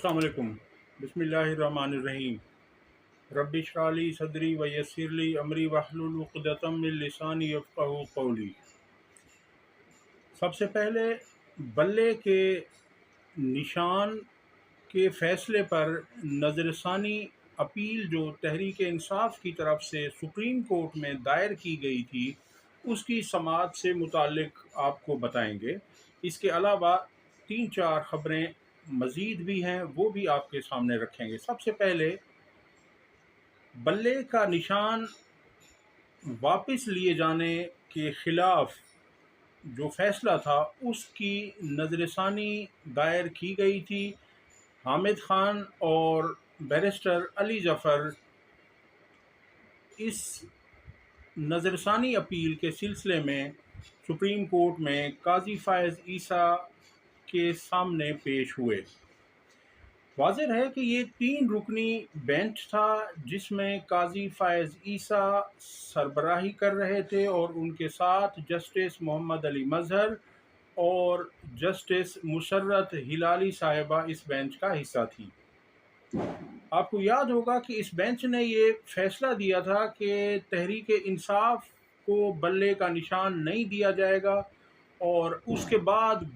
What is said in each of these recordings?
अस्सलाम वालेकुम। बिस्मिल्लाहिर्रहमानिर्रहीम। रब्बि इश्रह ली सदरी व यस्सिर ली अमरी वहलुल उक़दतम मिन लिसानी यफ़क़हू क़ौली। सबसे पहले बल्ले के निशान के फ़ैसले पर नज़रसानी अपील जो तहरीक इंसाफ की तरफ से सुप्रीम कोर्ट में दायर की गई थी उसकी समाअत से मुताल्लिक़ आपको बताएंगे। इसके अलावा 3-4 ख़बरें मज़ीद भी हैं, वो भी आपके सामने रखेंगे। सबसे पहले बल्ले का निशान वापस लिए जाने के ख़िलाफ़ जो फ़ैसला था उसकी नज़रसानी दायर की गई थी। हामिद खान और बैरिस्टर अली ज़फ़र इस नज़रसानी अपील के सिलसिले में सुप्रीम कोर्ट में काज़ी फ़ायज़ ईसा के सामने पेश हुए। वाज़ेह है कि ये 3 रुकनी बेंच था जिसमें काज़ी फ़ायज़ ईसा सरबराही कर रहे थे और उनके साथ जस्टिस मोहम्मद अली मज़हर और जस्टिस मुसर्रत हिलाली साहिबा इस बेंच का हिस्सा थी। आपको याद होगा कि इस बेंच ने ये फैसला दिया था कि तहरीक इंसाफ को बल्ले का निशान नहीं दिया जाएगा और उसके बाद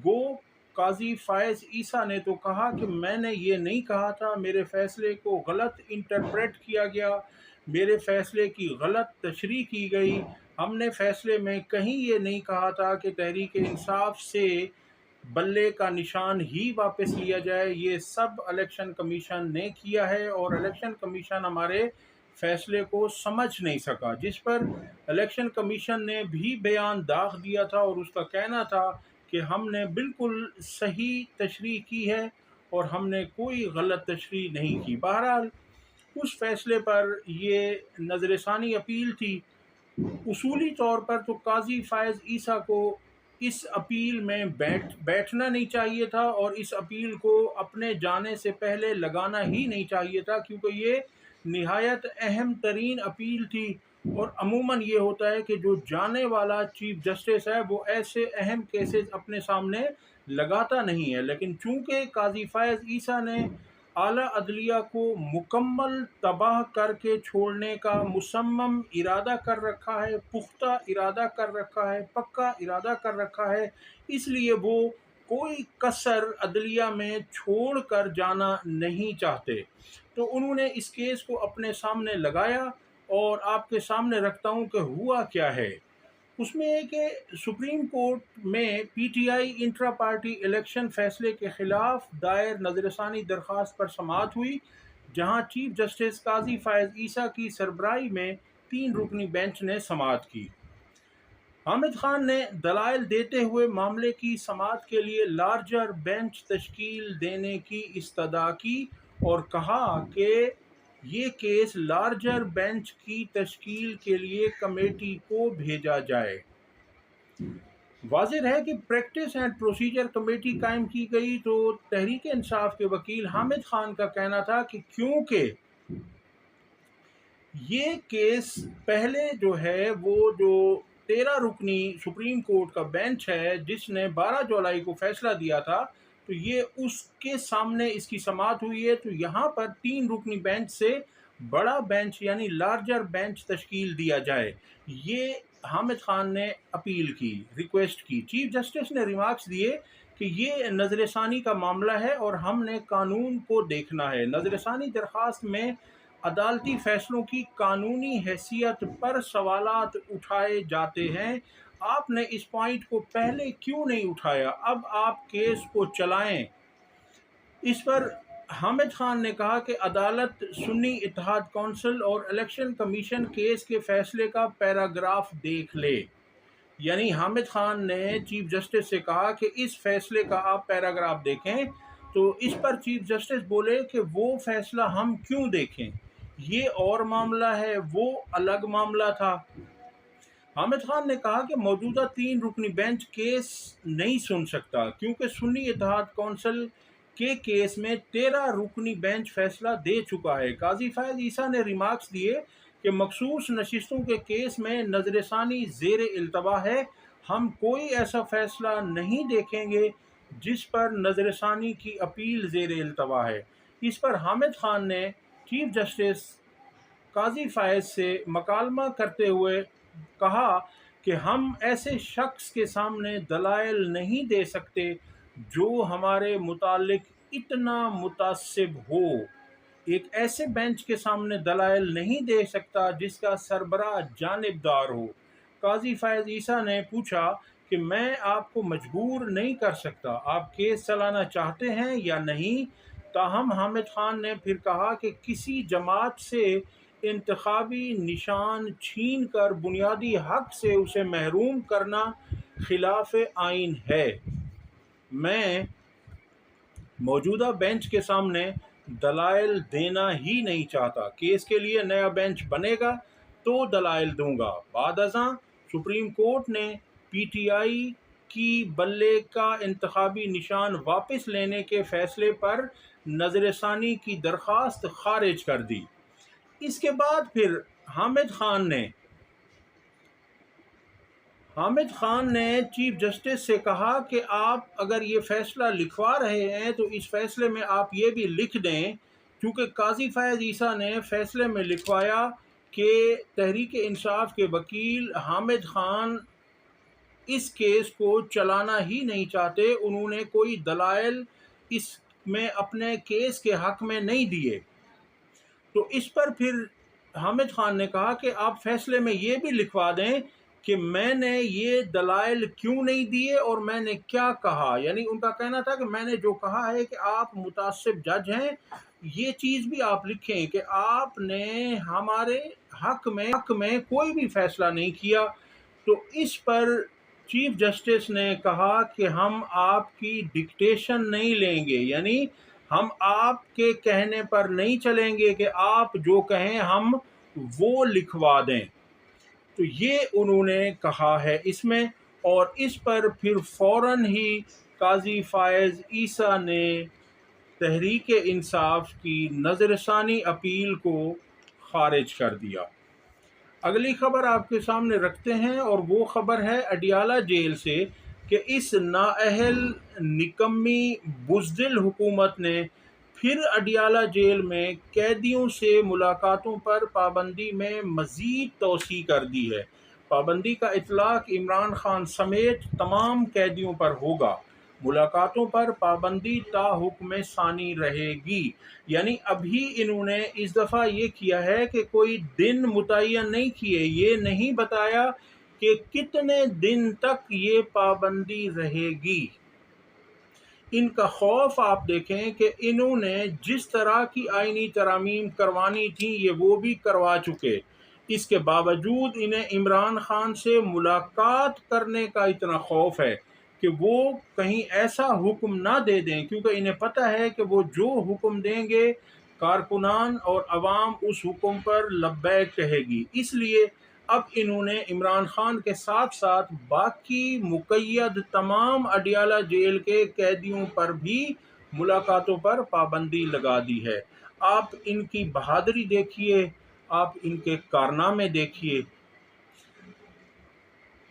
काज़ी फ़ायज़ ईसा ने तो कहा कि मैंने ये नहीं कहा था, मेरे फ़ैसले को गलत इंटरप्रेट किया गया, मेरे फ़ैसले की गलत तशरीह की गई। हमने फ़ैसले में कहीं ये नहीं कहा था कि तहरीक इंसाफ से बल्ले का निशान ही वापस लिया जाए। ये सब इलेक्शन कमीशन ने किया है और इलेक्शन कमीशन हमारे फैसले को समझ नहीं सका, जिस पर इलेक्शन कमीशन ने भी बयान दाग दिया था और उसका कहना था कि हमने बिल्कुल सही तशरीह की है और हमने कोई गलत तशरीह नहीं की। बहरहाल उस फैसले पर ये नज़रसानी अपील थी। उसूली तौर पर तो काज़ी फ़ायज़ ईसा को इस अपील में बैठना नहीं चाहिए था और इस अपील को अपने जाने से पहले लगाना ही नहीं चाहिए था, क्योंकि ये निहायत अहम तरीन अपील थी। और अमूमन ये होता है कि जो जाने वाला चीफ जस्टिस है वो ऐसे अहम केसेस अपने सामने लगाता नहीं है, लेकिन चूंकि काज़ी फ़ायज़ ईसा ने आला अदलिया को मुकम्मल तबाह करके छोड़ने का मुसम्मम इरादा कर रखा है, पुख्ता इरादा कर रखा है, पक्का इरादा कर रखा है, इसलिए वो कोई कसर अदलिया में छोड़ कर जाना नहीं चाहते। तो उन्होंने इस केस को अपने सामने लगाया और आपके सामने रखता हूँ कि हुआ क्या है। उसमें है कि सुप्रीम कोर्ट में पीटीआई इंट्रा पार्टी इलेक्शन फैसले के खिलाफ दायर नज़रसानी दरख्वास्त पर समाअत हुई, जहां चीफ जस्टिस काज़ी फ़ायज़ ईसा की सरबराही में 3 रुकनी बेंच ने समाअत की। हामिद खान ने दलाइल देते हुए मामले की समाअत के लिए लार्जर बेंच तश्कील देने की इस्तदा की और कहा कि ये केस लार्जर बेंच की तश्कील के लिए कमेटी को भेजा जाए। वाज़ेह है कि प्रैक्टिस एंड प्रोसीजर कमेटी कायम की गई, तो तहरीक इंसाफ के वकील हामिद खान का कहना था कि क्योंकि ये केस पहले जो है वो जो 13 रुकनी सुप्रीम कोर्ट का बेंच है जिसने 12 जुलाई को फैसला दिया था, तो ये उसके सामने इसकी समाअत हुई है। तो यहाँ पर 3 रुकनी बेंच से बड़ा बेंच यानी लार्जर बेंच तश्कील दिया जाए, ये हामिद खान ने अपील की, रिक्वेस्ट की। चीफ जस्टिस ने रिमार्क्स दिए कि ये नज़रसानी का मामला है और हमने कानून को देखना है। नज़रसानी दरख्वास्त में अदालती फैसलों की कानूनी हैसियत पर सवालात उठाए जाते हैं। आपने इस पॉइंट को पहले क्यों नहीं उठाया, अब आप केस को चलाएं। इस पर हामिद खान ने कहा कि अदालत सुन्नी इत्तेहाद कौंसिल और इलेक्शन कमीशन केस के फैसले का पैराग्राफ देख ले। यानी हामिद खान ने चीफ जस्टिस से कहा कि इस फैसले का आप पैराग्राफ देखें, तो इस पर चीफ जस्टिस बोले कि वो फैसला हम क्यों देखें, ये और मामला है, वो अलग मामला था। हामिद खान ने कहा कि मौजूदा 3 रुकनी बेंच केस नहीं सुन सकता क्योंकि सुन्नी इत्तेहाद कौंसिल के केस में 13 रुकनी बेंच फैसला दे चुका है। काज़ी फ़ायज़ ईसा ने रिमार्क्स दिए कि मखसूस नशिस्तों के केस में नज़रसानी ज़ेर इल्तवा है, हम कोई ऐसा फैसला नहीं देखेंगे جس پر نظر ثانی کی اپیل زیر التوا ہے۔ اس پر حامد خان نے چیف جسٹس قاضی فائز سے مکالمہ کرتے ہوئے کہا کہ ہم ایسے شخص کے سامنے دلائل نہیں دے سکتے جو ہمارے متعلق اتنا متعصب ہو، ایک ایسے بینچ کے سامنے دلائل نہیں دے سکتا جس کا سربراہ جانبدار ہو۔ قاضی فائز عیسیٰ نے پوچھا کہ میں آپ کو مجبور نہیں کر سکتا، آپ کیس چلانا چاہتے ہیں یا نہیں؟ تاہم حامد خان نے پھر کہا کہ کسی جماعت سے انتخابی نشان چھین کر بنیادی حق سے اسے محروم کرنا خلاف آئین ہے۔ میں موجودہ بینچ کے سامنے دلائل دینا ہی نہیں چاہتا، کیس کے لیے نیا بینچ بنے گا تو دلائل دوں گا۔ بعد ازاں سپریم کورٹ نے پی ٹی آئی کی بلے کا انتخابی نشان واپس لینے کے فیصلے پر نظر ثانی کی درخواست خارج کر دی۔ اس کے بعد پھر حامد خان نے چیف جسٹس سے کہا کہ آپ اگر یہ فیصلہ لکھوا رہے ہیں تو اس فیصلے میں آپ یہ بھی لکھ دیں، کیونکہ قاضی فائز عیسیٰ نے فیصلے میں لکھوایا کہ تحریک انصاف کے وکیل حامد خان اس کیس کو چلانا ہی نہیں چاہتے، انہوں نے کوئی دلائل اس میں اپنے کیس کے حق میں نہیں دیے۔ تو اس پر پھر حامد خان نے کہا کہ آپ فیصلے میں یہ بھی لکھوا دیں کہ میں نے یہ دلائل کیوں نہیں دیے اور میں نے کیا کہا، یعنی ان کا کہنا تھا کہ میں نے جو کہا ہے کہ آپ متعصب جج ہیں، یہ چیز بھی آپ لکھیں کہ آپ نے ہمارے حق میں کوئی بھی فیصلہ نہیں کیا۔ تو اس پر چیف جسٹس نے کہا کہ ہم آپ کی ڈکٹیشن نہیں لیں گے، یعنی ہم آپ کے کہنے پر نہیں چلیں گے کہ آپ جو کہیں ہم وہ لکھوا دیں۔ تو یہ انہوں نے کہا ہے اس میں، اور اس پر پھر فوراً ہی قاضی فائز عیسیٰ نے تحریک انصاف کی نظر ثانی اپیل کو خارج کر دیا۔ اگلی خبر آپ کے سامنے رکھتے ہیں، اور وہ خبر ہے اڈیالہ جیل سے کہ اس نااہل نکمی بزدل حکومت نے پھر اڈیالہ جیل میں قیدیوں سے ملاقاتوں پر پابندی میں مزید توسیع کر دی ہے۔ پابندی کا اطلاق عمران خان سمیت تمام قیدیوں پر ہوگا۔ ملاقاتوں پر پابندی تا حکم ثانی رہے گی، یعنی ابھی انہوں نے اس دفعہ یہ کیا ہے کہ کوئی دن متعین نہیں کیے، یہ نہیں بتایا کہ کتنے دن تک یہ پابندی رہے گی۔ ان کا خوف آپ دیکھیں کہ انہوں نے جس طرح کی آئینی ترامیم کروانی تھیں یہ وہ بھی کروا چکے، اس کے باوجود انہیں عمران خان سے ملاقات کرنے کا اتنا خوف ہے کہ وہ کہیں ایسا حکم نہ دے دیں، کیونکہ انہیں پتہ ہے کہ وہ جو حکم دیں گے کارکنان اور عوام اس حکم پر لبیک کہے گی۔ اس لیے اب انہوں نے عمران خان کے ساتھ ساتھ باقی مقید تمام اڈیالہ جیل کے قیدیوں پر بھی ملاقاتوں پر پابندی لگا دی ہے۔ آپ ان کی بہادری دیکھیے، آپ ان کے کارنامے دیکھیے۔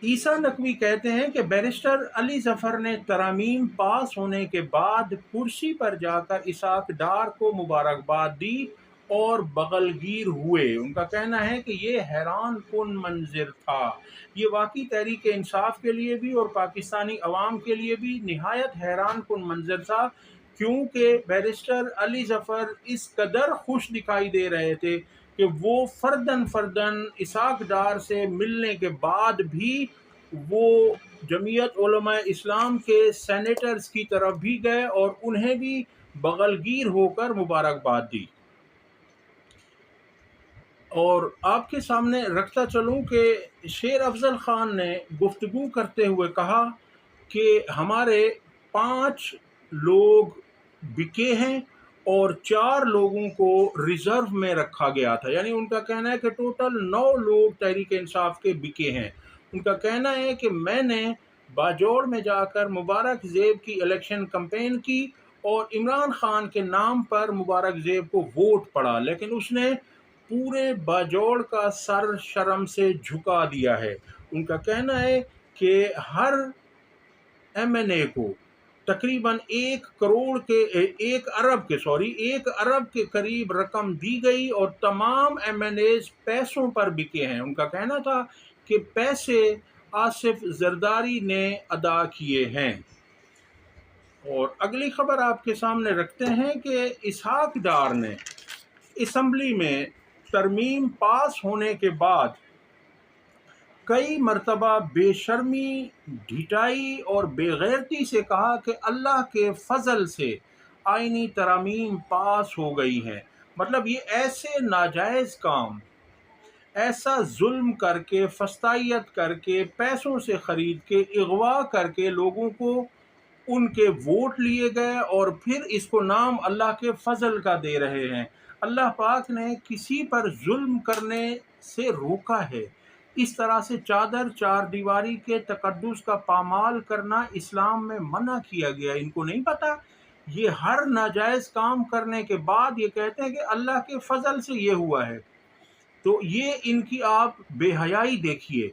عیسیٰ نقوی کہتے ہیں کہ بیرسٹر علی ظفر نے ترامیم پاس ہونے کے بعد کرسی پر جا کر اسحاق ڈار کو مبارکباد دی اور بغل گیر ہوئے۔ ان کا کہنا ہے کہ یہ حیران کن منظر تھا، یہ واقعی تحریک انصاف کے لیے بھی اور پاکستانی عوام کے لیے بھی نہایت حیران کن منظر تھا، کیونکہ بیرسٹر علی ظفر اس قدر خوش دکھائی دے رہے تھے کہ وہ فرداً اسحاق ڈار سے ملنے کے بعد بھی وہ جمعیت علماء اسلام کے سینیٹرز کی طرف بھی گئے اور انہیں بھی بغل گیر ہو کر مبارکباد دی۔ اور آپ کے سامنے رکھتا چلوں کہ شیر افضل خان نے گفتگو کرتے ہوئے کہا کہ ہمارے 5 لوگ بکے ہیں اور 4 لوگوں کو ریزرو میں رکھا گیا تھا، یعنی ان کا کہنا ہے کہ ٹوٹل 9 لوگ تحریک انصاف کے بکے ہیں۔ ان کا کہنا ہے کہ میں نے باجوڑ میں جا کر مبارک زیب کی الیکشن کمپین کی اور عمران خان کے نام پر مبارک زیب کو ووٹ پڑا، لیکن اس نے پورے باجوڑ کا سر شرم سے جھکا دیا ہے۔ ان کا کہنا ہے کہ ہر ایم این اے کو तकरीबन 1 अरब के करीब रकम दी गई और तमाम एमएनएज पैसों पर बिके हैं। उनका कहना था कि पैसे आसिफ जरदारी ने अदा किए हैं। और अगली खबर आपके सामने रखते हैं कि इसहाक डार ने असम्बली में तरमीम पास होने के बाद कई मरतबा बेशर्मी, ढिठाई और बेगैरती से कहा कि अल्लाह के फजल से आईनी तरमीम पास हो गई हैं। मतलब ये ऐसे नाजायज़ काम, ऐसा जुल्म करके, फस्तायत करके, पैसों से ख़रीद के, अगवा करके लोगों को उनके वोट लिए गए और फिर इसको नाम अल्लाह के फजल का दे रहे हैं। अल्लाह पाक ने किसी पर जुल्म करने से रोका है। इस तरह से चादर चार दीवारी के तकद्दुस का पामाल करना इस्लाम में मना किया गया। इनको नहीं पता, ये हर नाजायज़ काम करने के बाद ये कहते हैं कि अल्लाह के फजल से ये हुआ है। तो ये इनकी आप बेहयाई देखिए,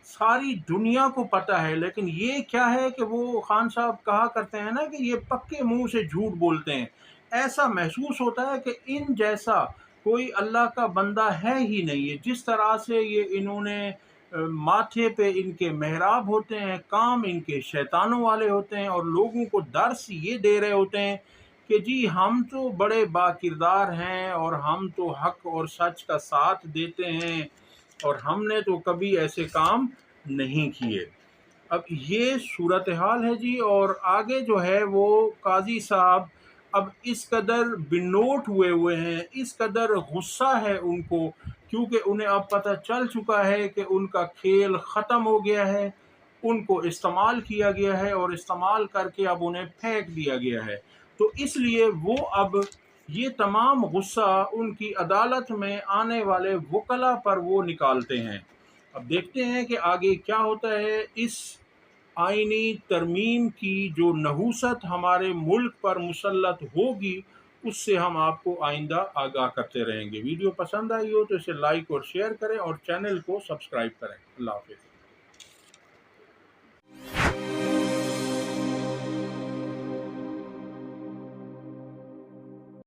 सारी दुनिया को पता है, लेकिन ये क्या है कि वो खान साहब कहा करते हैं ना कि ये पक्के मुंह से झूठ बोलते हैं। ऐसा महसूस होता है कि इन जैसा कोई अल्लाह का बंदा है ही नहीं है। जिस तरह से ये इन्होंने माथे पे इनके मेहराब होते हैं, काम इनके शैतानों वाले होते हैं और लोगों को दर्स ये दे रहे होते हैं कि जी हम तो बड़े बाकिरदार हैं और हम तो हक और सच का साथ देते हैं और हमने तो कभी ऐसे काम नहीं किए। अब ये सूरत हाल है जी। और आगे जो है वो काजी साहब अब इस कदर बिनोट हुए हैं, इस कदर गुस्सा है उनको, क्योंकि उन्हें अब पता चल चुका है कि उनका खेल ख़त्म हो गया है, उनको इस्तेमाल किया गया है और इस्तेमाल करके अब उन्हें फेंक दिया गया है। तो इसलिए वो अब ये तमाम गुस्सा उनकी अदालत में आने वाले वकला पर वो निकालते हैं। अब देखते हैं कि आगे क्या होता है। इस आईनी तरमीम की जो नहूसत हमारे मुल्क पर मुसल्लत होगी, उससे हम आपको आइंदा आगाह करते रहेंगे। वीडियो पसंद आई हो तो इसे लाइक और शेयर करें और चैनल को सब्सक्राइब करें। अल्लाह हाफ़िज़।